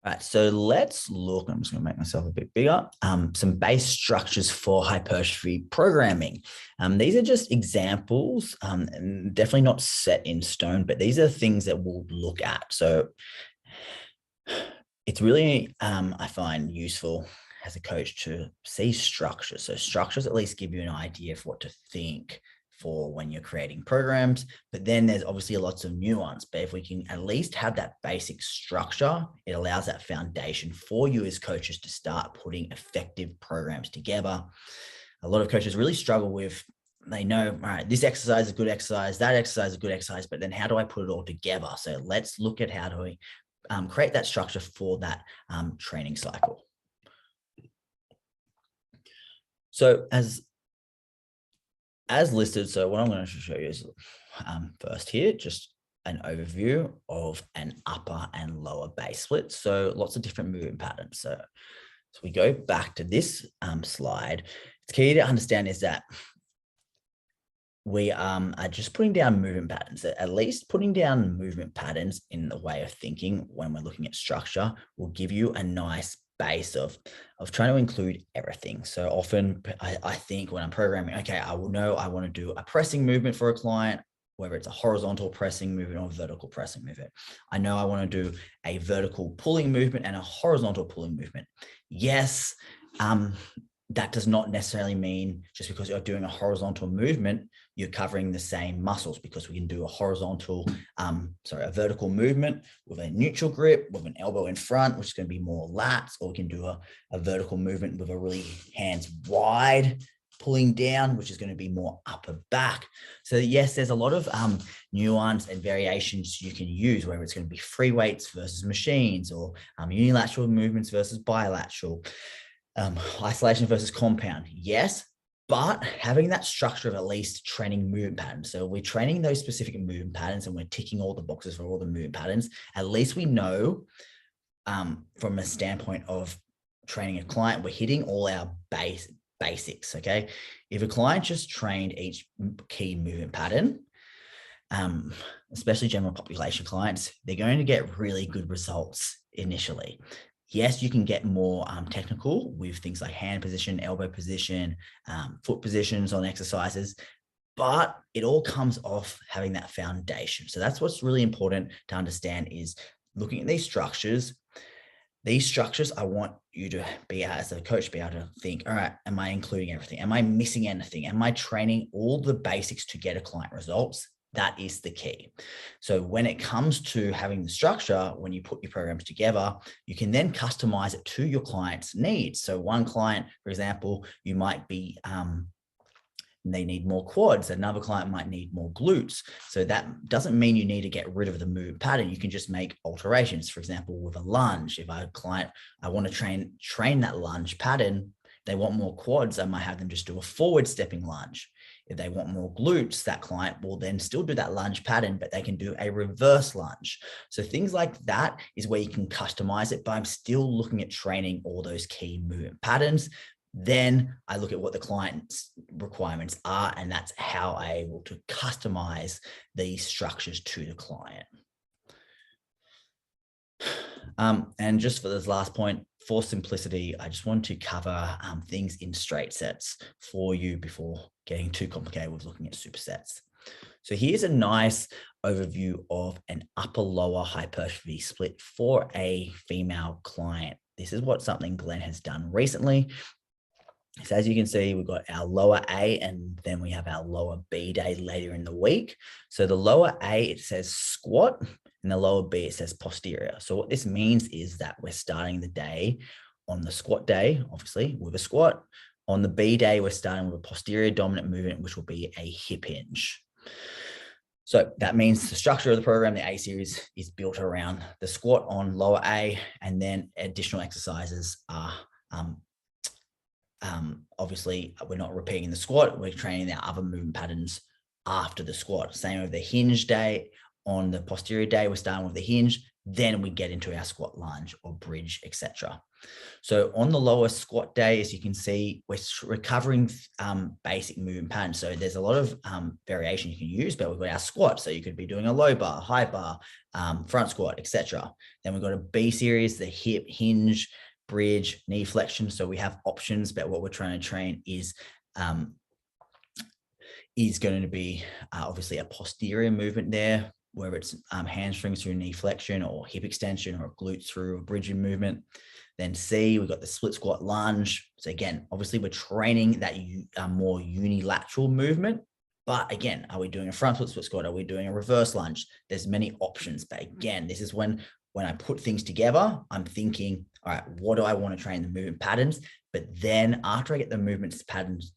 Right, so let's look. I'm just going to make myself a bit bigger. Some base structures for hypertrophy programming. These are just examples, and definitely not set in stone, but these are things that we'll look at. So it's really, I find useful as a coach to see structures. So structures at least give you an idea of what to think for when you're creating programs, but then there's obviously lots of nuance. But if we can at least have that basic structure, it allows that foundation for you as coaches to start putting effective programs together. A lot of coaches really struggle with, they know, all right, this exercise is a good exercise, that exercise is a good exercise, but then how do I put it all together? So let's look at how do we create that structure for that training cycle. So as listed, so what I'm going to show you is first here, just an overview of an upper and lower base split. So lots of different movement patterns. So we go back to this slide. It's key to understand is that we are just putting down movement patterns. At least putting down movement patterns in the way of thinking when we're looking at structure will give you a nice base of trying to include everything. So often I think when I'm programming, okay, I will know I want to do a pressing movement for a client, whether it's a horizontal pressing movement or vertical pressing movement. I know I want to do a vertical pulling movement and a horizontal pulling movement. Yes, that does not necessarily mean just because you're doing a horizontal movement, you're covering the same muscles, because we can do a vertical movement with a neutral grip, with an elbow in front, which is going to be more lats, or we can do a vertical movement with a really hands wide pulling down, which is going to be more upper back. So yes, there's a lot of nuance and variations you can use, whether it's going to be free weights versus machines, or unilateral movements versus bilateral. Isolation versus compound, yes, but having that structure of at least training movement patterns. So we're training those specific movement patterns and we're ticking all the boxes for all the movement patterns. At least we know from a standpoint of training a client, we're hitting all our basics, okay? If a client just trained each key movement pattern, especially general population clients, they're going to get really good results initially. Yes, you can get more technical with things like hand position, elbow position, foot positions on exercises, but it all comes off having that foundation. So that's what's really important to understand, is looking at these structures. These structures, I want you to be, as a coach, be able to think, all right, am I including everything? Am I missing anything? Am I training all the basics to get a client results? That is the key. So when it comes to having the structure, when you put your programs together, you can then customize it to your client's needs. So one client, for example, you might be, they need more quads. Another client might need more glutes. So that doesn't mean you need to get rid of the movement pattern. You can just make alterations. For example, with a lunge, if I have a client, I want to train that lunge pattern, they want more quads, I might have them just do a forward stepping lunge. If they want more glutes, that client will then still do that lunge pattern, but they can do a reverse lunge. So things like that is where you can customize it, but I'm still looking at training all those key movement patterns. Then I look at what the client's requirements are, and that's how I'm able to customize these structures to the client. And just for this last point, for simplicity, I just want to cover things in straight sets for you before getting too complicated with looking at supersets. So here's a nice overview of an upper lower hypertrophy split for a female client. This is something Glenn has done recently. So as you can see, we've got our lower A and then we have our lower B day later in the week. So the lower A, it says squat, and the lower B, it says posterior. So what this means is that we're starting the day on the squat day, obviously with a squat. On the B day, we're starting with a posterior dominant movement, which will be a hip hinge. So that means the structure of the program, the A series, is built around the squat on lower A, and then additional exercises are obviously we're not repeating the squat, we're training our other movement patterns after the squat. Same with the hinge day. On the posterior day, we're starting with the hinge, then we get into our squat lunge or bridge, etc. So on the lower squat day, as you can see, we're recovering basic movement patterns. So there's a lot of variation you can use, but we've got our squat. So you could be doing a low bar, high bar, front squat, etc. Then we've got a B series, the hip, hinge, bridge, knee flexion. So we have options, but what we're trying to train is going to be obviously a posterior movement there, whether it's hamstrings through knee flexion or hip extension or glutes through a bridging movement. Then C, we've got the split squat lunge. So again, obviously we're training that more unilateral movement. But again, are we doing a front split squat? Are we doing a reverse lunge? There's many options. But again, this is when I put things together, I'm thinking, all right, what do I want to train the movement patterns? But then after I get the movements patterns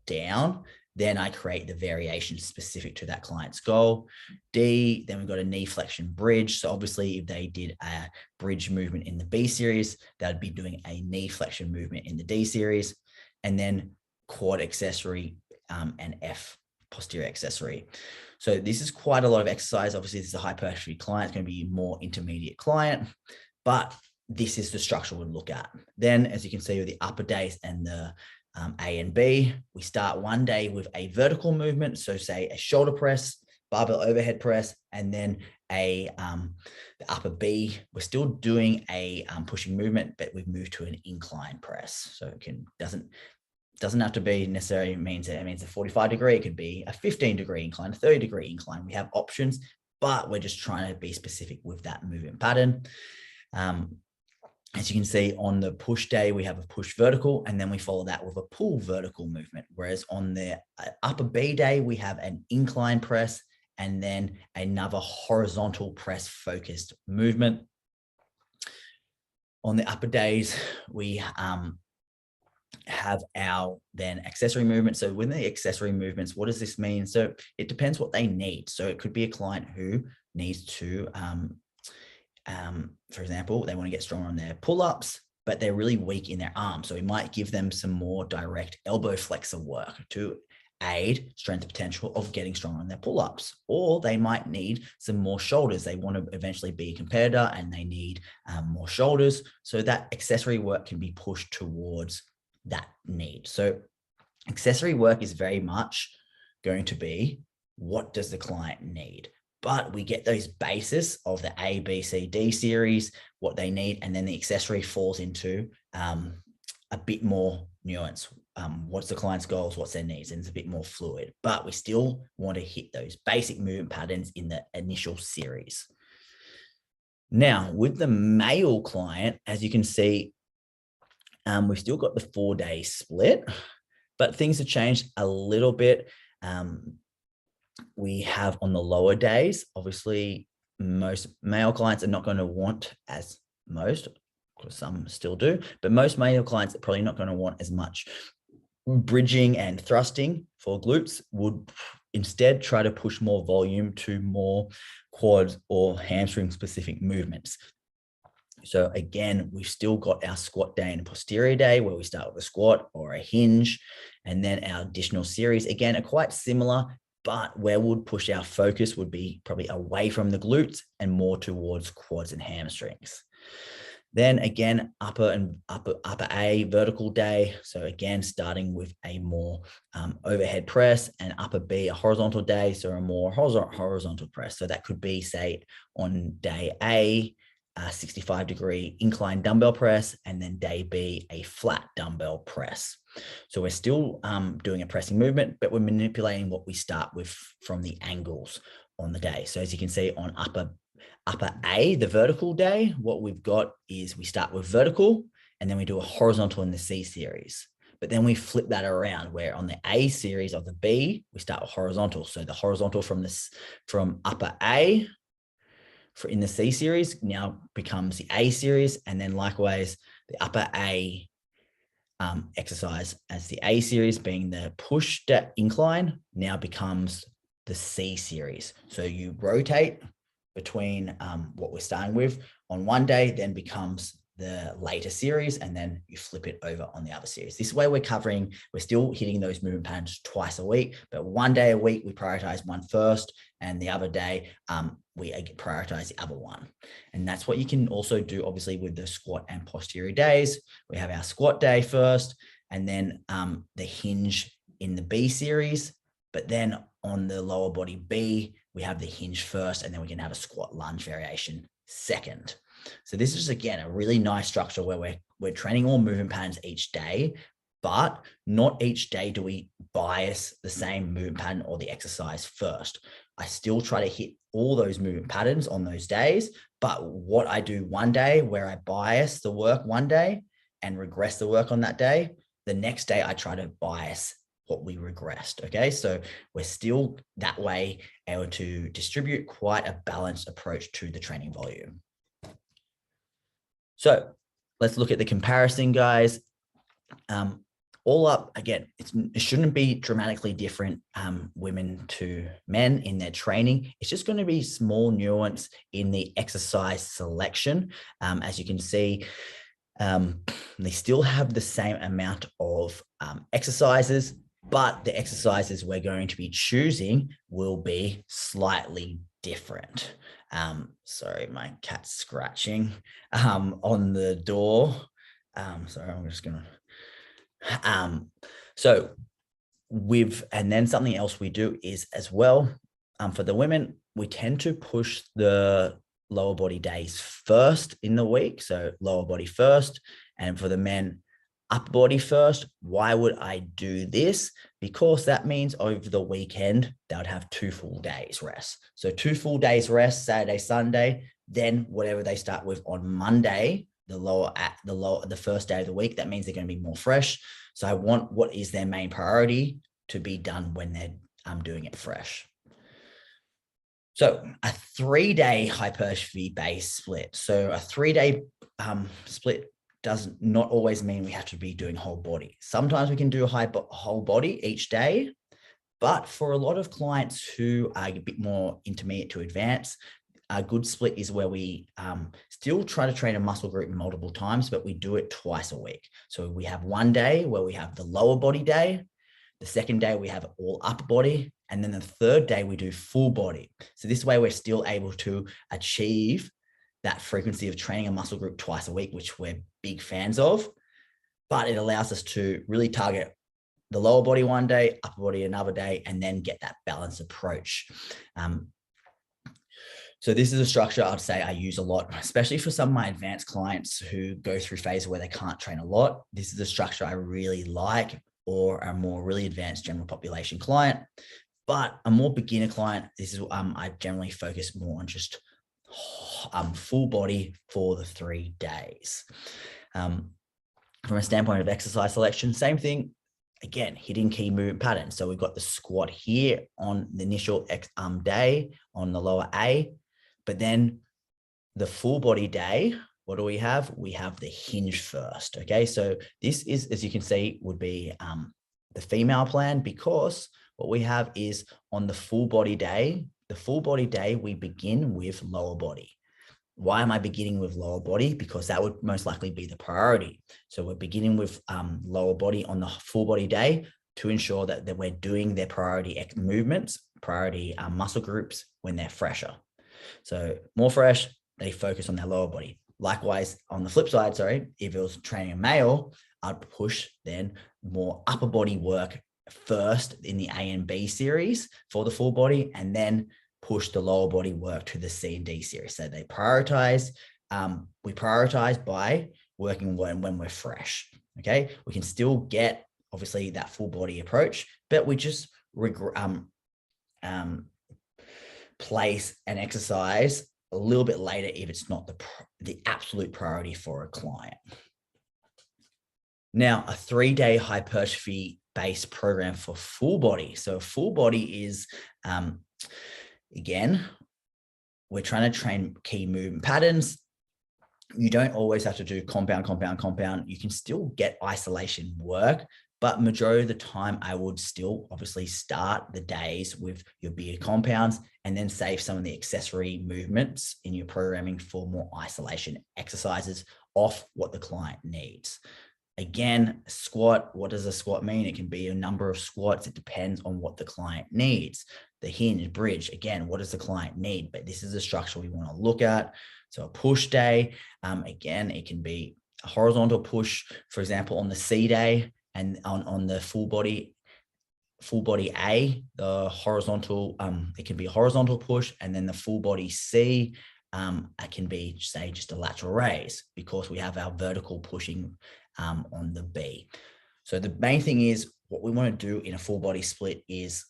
down, then I create the variation specific to that client's goal. D, then we've got a knee flexion bridge. So obviously if they did a bridge movement in the B series, they'd be doing a knee flexion movement in the D series. And then quad accessory and F, posterior accessory. So this is quite a lot of exercise. Obviously this is a hypertrophy client. It's going to be a more intermediate client, but this is the structure we'll look at. Then as you can see with the upper days and the A and B, we start one day with a vertical movement. So say a shoulder press, barbell overhead press, and then the upper B, we're still doing a pushing movement, but we've moved to an incline press. So it doesn't have to be necessarily means a 45 degree. It could be a 15 degree incline, 30 degree incline. We have options, but we're just trying to be specific with that movement pattern. As you can see on the push day, we have a push vertical, and then we follow that with a pull vertical movement. Whereas on the upper B day, we have an incline press and then another horizontal press focused movement. On the upper days, we have our then accessory movement. So with the accessory movements, what does this mean? So it depends what they need. So it could be a client who needs to for example, they want to get stronger on their pull-ups, but they're really weak in their arms. So we might give them some more direct elbow flexor work to aid strength potential of getting stronger on their pull-ups. Or they might need some more shoulders. They want to eventually be a competitor and they need more shoulders. So that accessory work can be pushed towards that need. So accessory work is very much going to be, what does the client need? But we get those bases of the A, B, C, D series, what they need, and then the accessory falls into a bit more nuance. What's the client's goals, what's their needs, and it's a bit more fluid. But we still want to hit those basic movement patterns in the initial series. Now, with the male client, as you can see, we've still got the 4-day split, but things have changed a little bit. We have on the lower days, obviously most male clients are not going to want as most, because some still do, but most male clients are probably not going to want as much bridging and thrusting for glutes, would instead try to push more volume to more quads or hamstring specific movements. So again, we've still got our squat day and a posterior day where we start with a squat or a hinge, and then our additional series again are quite similar, but where we'd push our focus would be probably away from the glutes and more towards quads and hamstrings. Then again, upper A vertical day. So again, starting with a more overhead press, and upper B a horizontal day. So a more horizontal press. So that could be, say, on day A, 65-degree incline dumbbell press, and then day B, a flat dumbbell press. So we're still doing a pressing movement, but we're manipulating what we start with from the angles on the day. So as you can see on upper A, the vertical day, what we've got is we start with vertical and then we do a horizontal in the C series. But then we flip that around, where on the A series of the B, we start with horizontal. So the horizontal from upper A in the C series now becomes the A series. And then likewise, the upper A exercise as the A series being the push incline now becomes the C series. So you rotate between what we're starting with on one day, then becomes the later series, and then you flip it over on the other series. This way we're still hitting those movement patterns twice a week, but one day a week we prioritize one first, and the other day we prioritize the other one. And that's what you can also do, obviously, with the squat and posterior days. We have our squat day first, and then the hinge in the B series, but then on the lower body B, we have the hinge first, and then we can have a squat lunge variation second. So this is, again, a really nice structure where we're training all movement patterns each day, but not each day do we bias the same movement pattern or the exercise first. I still try to hit all those movement patterns on those days, but what I do one day where I bias the work one day and regress the work on that day, the next day I try to bias what we regressed. Okay, so we're still that way able to distribute quite a balanced approach to the training volume. So let's look at the comparison, guys. All up, again, it shouldn't be dramatically different women to men in their training. It's just going to be small nuance in the exercise selection. As you can see, they still have the same amount of exercises, but the exercises we're going to be choosing will be slightly different. Sorry, my cat's scratching on the door. Sorry, I'm just gonna. And then something else we do is as well, for the women, we tend to push the lower body days first in the week. So lower body first, and for the men, upper body first. Why would I do this? Because that means over the weekend, they would have 2 full days rest. So 2 full days rest, Saturday, Sunday, then whatever they start with on Monday, the first day of the week, that means they're going to be more fresh. So I want what is their main priority to be done when they're doing it fresh. So a 3-day hypertrophy base split. So a 3-day split does not always mean we have to be doing whole body. Sometimes we can do whole body each day, but for a lot of clients who are a bit more intermediate to advanced, a good split is where we still try to train a muscle group multiple times, but we do it twice a week. So we have one day where we have the lower body day. The second day we have all upper body. And then the third day we do full body. So this way we're still able to achieve that frequency of training a muscle group twice a week, which we're big fans of, but it allows us to really target the lower body one day, upper body another day, and then get that balanced approach. So this is a structure I'd say I use a lot, especially for some of my advanced clients who go through phases where they can't train a lot. This is a structure I really like, or a more really advanced general population client. But a more beginner client, this is I generally focus more on just full body for the 3 days. From a standpoint of exercise selection, same thing. Again, hitting key movement patterns. So we've got the squat here on the initial day on the lower A, but then the full body day, what do we have? We have the hinge first. Okay, so this is, as you can see, would be the female plan, because what we have is on the full body day, we begin with lower body. Why am I beginning with lower body? Because that would most likely be the priority. So we're beginning with lower body on the full body day to ensure that we're doing their priority movements, priority muscle groups when they're fresher. So more fresh, they focus on their lower body. Likewise, on the flip side, if it was training a male, I'd push then more upper body work first in the A and B series for the full body, and then push the lower body work to the C and D series. So they prioritize, we prioritize by working when we're fresh. Okay, we can still get obviously that full body approach, but we just place an exercise a little bit later if it's not the absolute priority for a client. Now, a 3-day hypertrophy based program for full body. So full body is, again, we're trying to train key movement patterns. You don't always have to do compound. You can still get isolation work, But majority of the time, I would still obviously start the days with your bigger compounds and then save some of the accessory movements in your programming for more isolation exercises off what the client needs. Again, squat, what does a squat mean? It can be a number of squats. It depends on what the client needs. The hinge, bridge, again, what does the client need? But this is a structure we want to look at. So a push day, again, it can be a horizontal push, for example, on the C day, and on the full body A, the horizontal, it can be a horizontal push, and then the full body C, it can be, say, just a lateral raise, because we have our vertical pushing on the B. So the main thing is, what we want to do in a full body split is,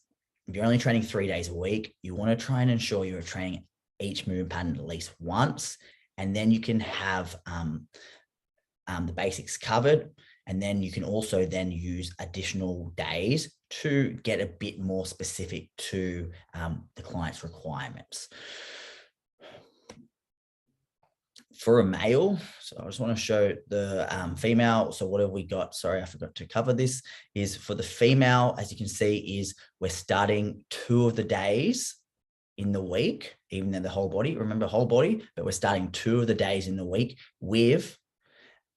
if you're only training 3 days a week, you want to try and ensure you're training each movement pattern at least once, and then you can have the basics covered. And then you can also then use additional days to get a bit more specific to the client's requirements. For a male, so I just want to show the female. So what have we got? Sorry, I forgot to cover this. Is for the female, as you can see, is we're starting 2 of the days in the week, even though the whole body, remember whole body, but we're starting 2 of the days in the week with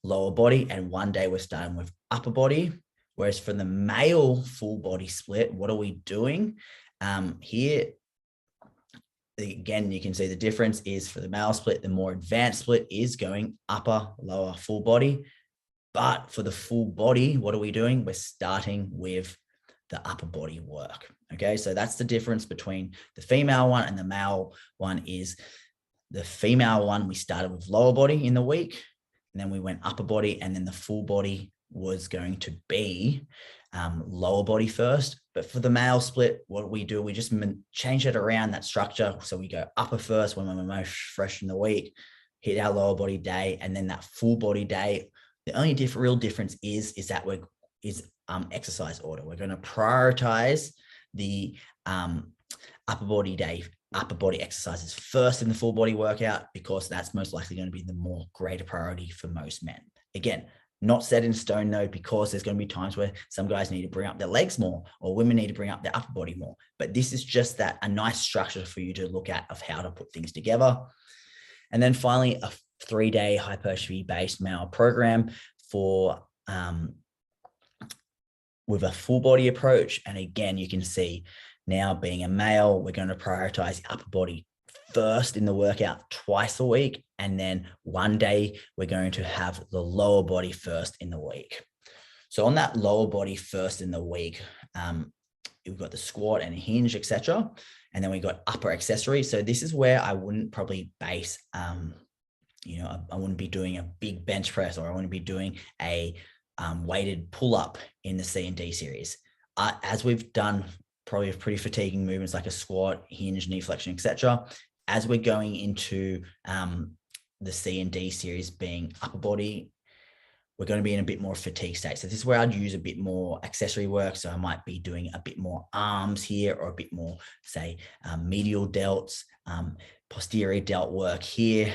lower body, and 1 day we're starting with upper body. Whereas for the male full body split, what are we doing? Here, again, you can see the difference is for the male split, the more advanced split is going upper, lower, full body. But for the full body, what are we doing? We're starting with the upper body work. Okay, so that's the difference between the female one and the male one. Is the female one, we started with lower body in the week, and then we went upper body, and then the full body was going to be lower body first. But for the male split, what we do, we just change it around, that structure. So we go upper first when we're most fresh in the week, hit our lower body day, and then that full body day. The only real difference is that exercise order. We're going to prioritize the upper body day, upper body exercises first in the full body workout, because that's most likely going to be the more greater priority for most men. Again, not set in stone though, because there's going to be times where some guys need to bring up their legs more, or women need to bring up their upper body more. But this is just that a nice structure for you to look at of how to put things together. And then finally, a 3-day hypertrophy based male program for with a full body approach. And again, you can see now, being a male, we're going to prioritize the upper body first in the workout twice a week. And then 1 day, we're going to have the lower body first in the week. So on that lower body first in the week, we've got the squat and hinge, etc. And then we got upper accessories. So this is where I wouldn't probably base, I wouldn't be doing a big bench press, or I wouldn't be doing a weighted pull up in the C and D series. As we've done probably pretty fatiguing movements like a squat, hinge, knee flexion, etc. As we're going into the C and D series being upper body, we're going to be in a bit more fatigue state. So this is where I'd use a bit more accessory work. So I might be doing a bit more arms here, or a bit more, say, medial delts, posterior delt work here.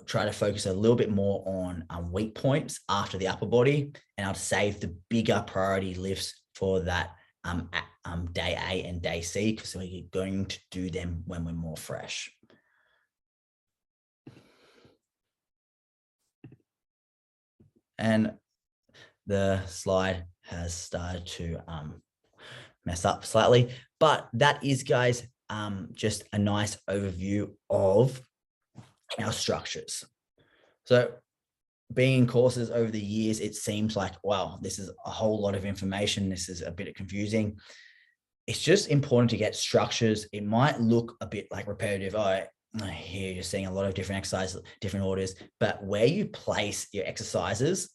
Try to focus a little bit more on weak points after the upper body, and I'll save the bigger priority lifts for that day A and day C, because we're going to do them when we're more fresh. And the slide has started to mess up slightly, but that is, guys, just a nice overview of our structures. So being in courses over the years, it seems like, wow, this is a whole lot of information. This is a bit confusing. It's just important to get structures. It might look a bit like repetitive. Here you're seeing a lot of different exercises, different orders, but where you place your exercises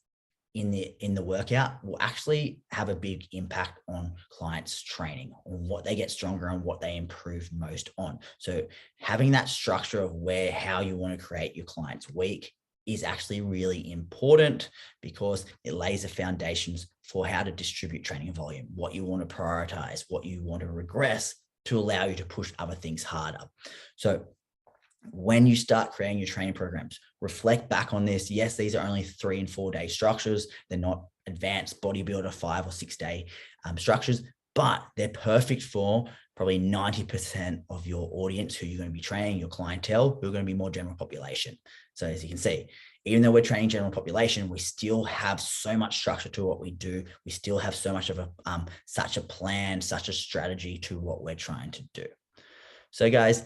in the workout will actually have a big impact on clients' training, on what they get stronger and what they improve most on. So having that structure of how you want to create your client's week is actually really important, because it lays the foundations for how to distribute training volume, what you want to prioritize, what you want to regress to allow you to push other things harder. So when you start creating your training programs, reflect back on this. Yes, these are only 3 and 4 day structures. They're not advanced bodybuilder 5 or 6 day structures, but they're perfect for probably 90% of your audience who you're going to be training, your clientele, who are going to be more general population. So as you can see, even though we're training general population, we still have so much structure to what we do. We still have so much of such a plan, such a strategy to what we're trying to do. So guys,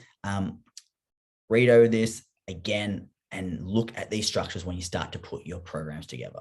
read over this again and look at these structures when you start to put your programs together.